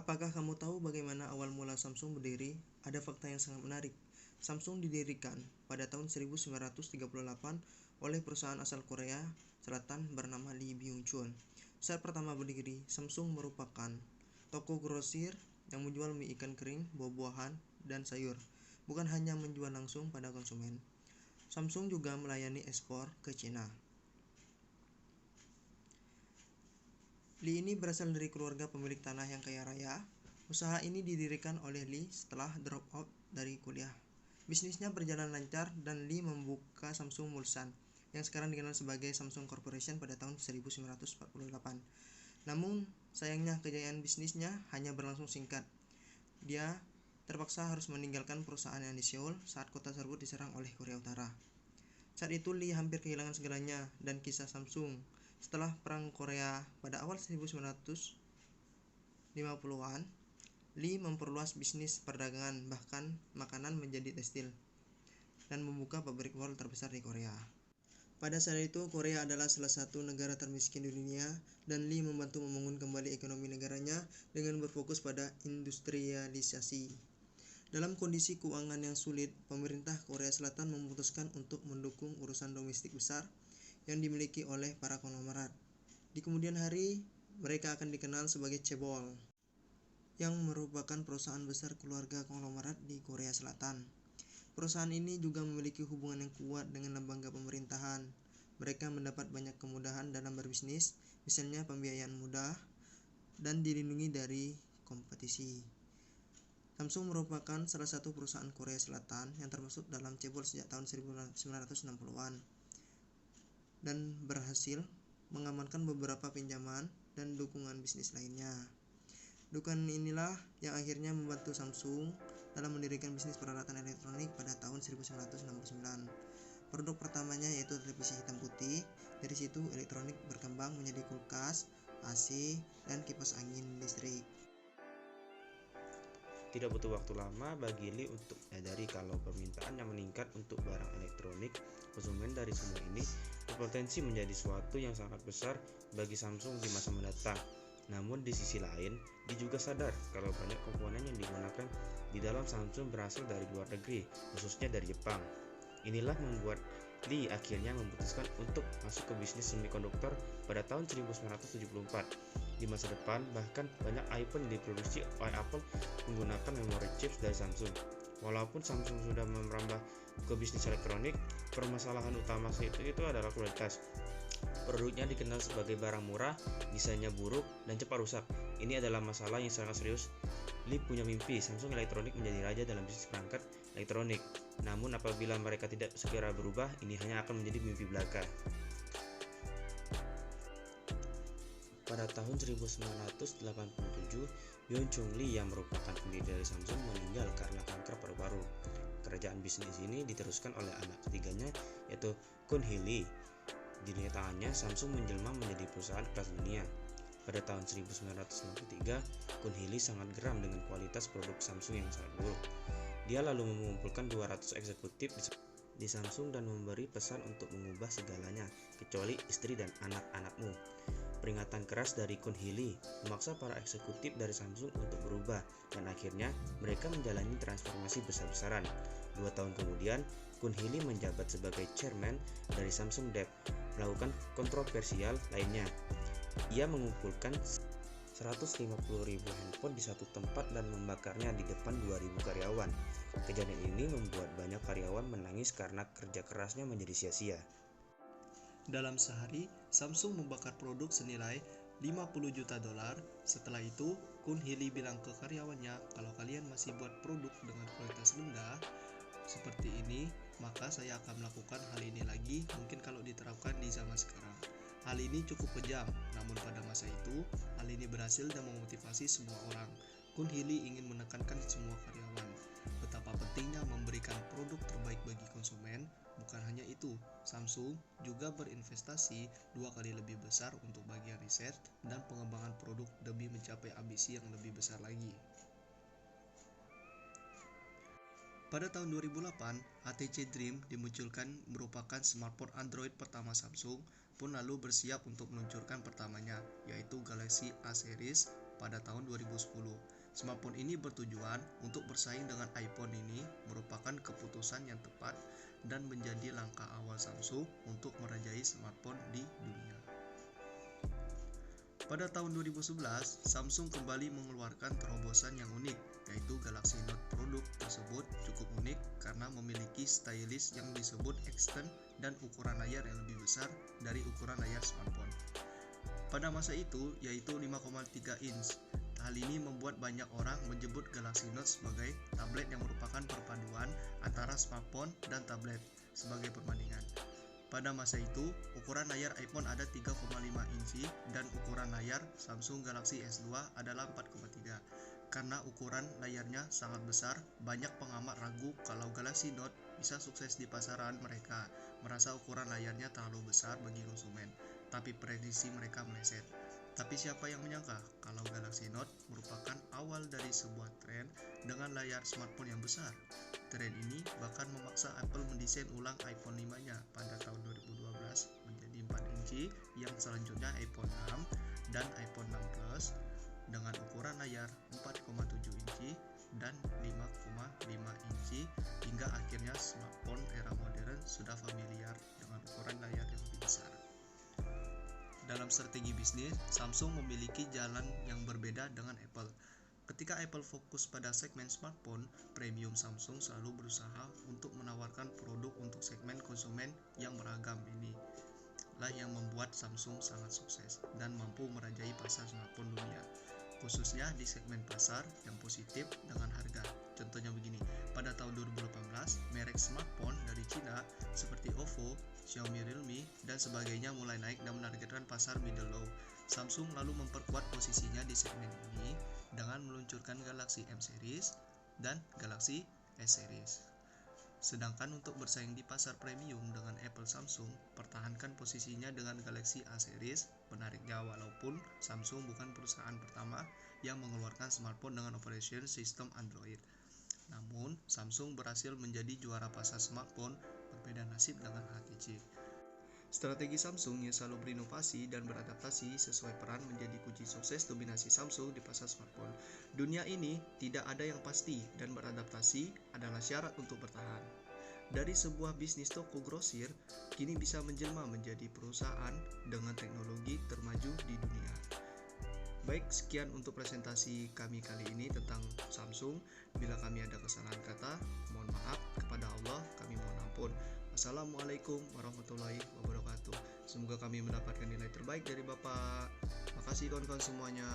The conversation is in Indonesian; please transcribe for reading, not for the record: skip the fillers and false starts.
Apakah kamu tahu bagaimana awal mula Samsung berdiri? Ada fakta yang sangat menarik. Samsung didirikan pada tahun 1938 oleh perusahaan asal Korea Selatan bernama Lee Byung-chul. Saat pertama berdiri, Samsung merupakan toko grosir yang menjual mie ikan kering, buah-buahan, dan sayur, bukan hanya menjual langsung pada konsumen. Samsung juga melayani ekspor ke China. Lee ini berasal dari keluarga pemilik tanah yang kaya raya. Usaha ini didirikan oleh Lee setelah drop out dari kuliah. Bisnisnya berjalan lancar dan Lee membuka Samsung Mulsan, yang sekarang dikenal sebagai Samsung Corporation pada tahun 1948. Namun, sayangnya kejayaan bisnisnya hanya berlangsung singkat. Dia terpaksa harus meninggalkan perusahaan yang di Seoul saat kota tersebut diserang oleh Korea Utara. Saat itu Lee hampir kehilangan segalanya, dan kisah Samsung setelah Perang Korea pada awal 1950-an, Lee memperluas bisnis perdagangan bahkan makanan menjadi tekstil dan membuka pabrik wol terbesar di Korea. Pada saat itu, Korea adalah salah satu negara termiskin di dunia, dan Lee membantu membangun kembali ekonomi negaranya dengan berfokus pada industrialisasi. Dalam kondisi keuangan yang sulit, pemerintah Korea Selatan memutuskan untuk mendukung urusan domestik besar yang dimiliki oleh para konglomerat. Di kemudian hari, mereka akan dikenal sebagai Chaebol, yang merupakan perusahaan besar keluarga konglomerat di Korea Selatan. Perusahaan ini juga memiliki hubungan yang kuat dengan lembaga pemerintahan. Mereka mendapat banyak kemudahan dalam berbisnis, misalnya pembiayaan mudah dan dilindungi dari kompetisi. Samsung merupakan salah satu perusahaan Korea Selatan yang termasuk dalam Chaebol sejak tahun 1960-an dan berhasil mengamankan beberapa pinjaman dan dukungan bisnis lainnya. Dukungan inilah yang akhirnya membantu Samsung dalam mendirikan bisnis peralatan elektronik pada tahun 1969. Produk pertamanya yaitu televisi hitam putih. Dari situ elektronik berkembang menjadi kulkas, AC, dan kipas angin listrik. Tidak butuh waktu lama bagi Lee untuk menyadari kalau permintaan yang meningkat untuk barang elektronik konsumen dari semua ini berpotensi menjadi suatu yang sangat besar bagi Samsung di masa mendatang. Namun di sisi lain, Lee juga sadar kalau banyak komponen yang digunakan di dalam Samsung berasal dari luar negeri, khususnya dari Jepang. Inilah membuat Lee akhirnya memutuskan untuk masuk ke bisnis semikonduktor pada tahun 1974. Di masa depan, bahkan banyak iPhone diproduksi oleh Apple menggunakan memori chips dari Samsung. Walaupun Samsung sudah merambah ke bisnis elektronik, permasalahan utama itu adalah kualitas. Produknya dikenal sebagai barang murah, desainnya buruk, dan cepat rusak. Ini adalah masalah yang sangat serius. Lee punya mimpi Samsung Elektronik menjadi raja dalam bisnis perangkat elektronik. Namun apabila mereka tidak segera berubah, ini hanya akan menjadi mimpi belaka. Pada tahun 1987, Byung-chul Lee yang merupakan pendiri dari Samsung meninggal karena kanker paru-paru. Kerajaan bisnis ini diteruskan oleh anak ketiganya, yaitu Kun Hee Lee. Di tangannya, Samsung menjelma menjadi perusahaan kelas dunia. Pada tahun 1993, Kun Hee Lee sangat geram dengan kualitas produk Samsung yang sangat buruk. Dia lalu mengumpulkan 200 eksekutif di Samsung dan memberi pesan untuk mengubah segalanya, kecuali istri dan anak-anakmu. Peringatan keras dari Kun Hee Lee memaksa para eksekutif dari Samsung untuk berubah, dan akhirnya mereka menjalani transformasi besar-besaran. 2 tahun kemudian, Kun Hee Lee menjabat sebagai chairman dari Samsung Dev, melakukan kontroversial lainnya. Ia mengumpulkan 150.000 handphone di satu tempat dan membakarnya di depan 2.000 karyawan. Kejadian ini membuat banyak karyawan menangis karena kerja kerasnya menjadi sia-sia. Dalam sehari, Samsung membakar produk senilai 50 juta dolar. Setelah itu, Kun Hee Lee bilang ke karyawannya, kalau kalian masih buat produk dengan kualitas rendah seperti ini, maka saya akan melakukan hal ini lagi, mungkin kalau diterapkan di zaman sekarang. Hal ini cukup kejam, namun pada masa itu, hal ini berhasil dan memotivasi semua orang. Kun Hee Lee ingin menekankan semua karyawan betapa pentingnya memberikan produk terbaik bagi konsumen. Bukan hanya itu, Samsung juga berinvestasi 2 kali lebih besar untuk bagian riset dan pengembangan produk demi mencapai ambisi yang lebih besar lagi. Pada tahun 2008, HTC Dream dimunculkan, merupakan smartphone Android pertama Samsung, pun lalu bersiap untuk meluncurkan pertamanya, yaitu Galaxy A Series pada tahun 2010. Smartphone ini bertujuan untuk bersaing dengan iPhone. Ini merupakan keputusan yang tepat dan menjadi langkah awal Samsung untuk merajai smartphone di dunia. Pada tahun 2011, Samsung kembali mengeluarkan terobosan yang unik, yaitu Galaxy Note. Produk tersebut cukup unik karena memiliki stylish yang disebut extend dan ukuran layar yang lebih besar dari ukuran layar smartphone. Pada masa itu, yaitu 5,3 inch. Hal ini membuat banyak orang menyebut Galaxy Note sebagai tablet yang merupakan perpaduan antara smartphone dan tablet sebagai perbandingan. Pada masa itu, ukuran layar iPhone ada 3,5 inci dan ukuran layar Samsung Galaxy S2 adalah 4,3. Karena ukuran layarnya sangat besar, banyak pengamat ragu kalau Galaxy Note bisa sukses di pasaran. Mereka merasa ukuran layarnya terlalu besar bagi konsumen, tapi prediksi mereka meleset. Tapi siapa yang menyangka kalau Galaxy Note merupakan awal dari sebuah tren dengan layar smartphone yang besar. Tren ini bahkan memaksa Apple mendesain ulang iPhone 5-nya pada tahun 2012 menjadi 4 inci, yang selanjutnya iPhone 6 dan iPhone 6 Plus dengan ukuran layar 4,7 inci dan 5,5 inci, hingga akhirnya smartphone era modern sudah familiar dengan ukuran layar yang lebih besar. Dalam strategi bisnis, Samsung memiliki jalan yang berbeda dengan Apple. Ketika Apple fokus pada segmen smartphone premium, Samsung selalu berusaha untuk menawarkan produk untuk segmen konsumen yang beragam. Inilah yang membuat Samsung sangat sukses dan mampu merajai pasar smartphone dunia, khususnya di segmen pasar yang positif dengan harga. Contohnya begini, pada tahun 2018, merek smartphone dari Cina seperti Oppo, Xiaomi, Realme, dan sebagainya mulai naik dan menargetkan pasar middle low. Samsung lalu memperkuat posisinya di segmen ini dengan meluncurkan Galaxy M Series dan Galaxy S Series. Sedangkan untuk bersaing di pasar premium dengan Apple, Samsung pertahankan posisinya dengan Galaxy A Series. Menariknya, walaupun Samsung bukan perusahaan pertama yang mengeluarkan smartphone dengan operation system Android, namun Samsung berhasil menjadi juara pasar smartphone. Berbeda nasib dengan HTC. Strategi Samsung yang selalu berinovasi dan beradaptasi sesuai peran menjadi kunci sukses dominasi Samsung di pasar smartphone. Dunia ini tidak ada yang pasti dan beradaptasi adalah syarat untuk bertahan. Dari sebuah bisnis toko grosir, kini bisa menjelma menjadi perusahaan dengan teknologi termaju di dunia. Baik, sekian untuk presentasi kami kali ini tentang Samsung. Bila kami ada kesalahan kata, mohon maaf. Kepada Allah kami mohon ampun. Assalamualaikum warahmatullahi wabarakatuh. Semoga kami mendapatkan nilai terbaik dari Bapak. Makasih kawan-kawan semuanya.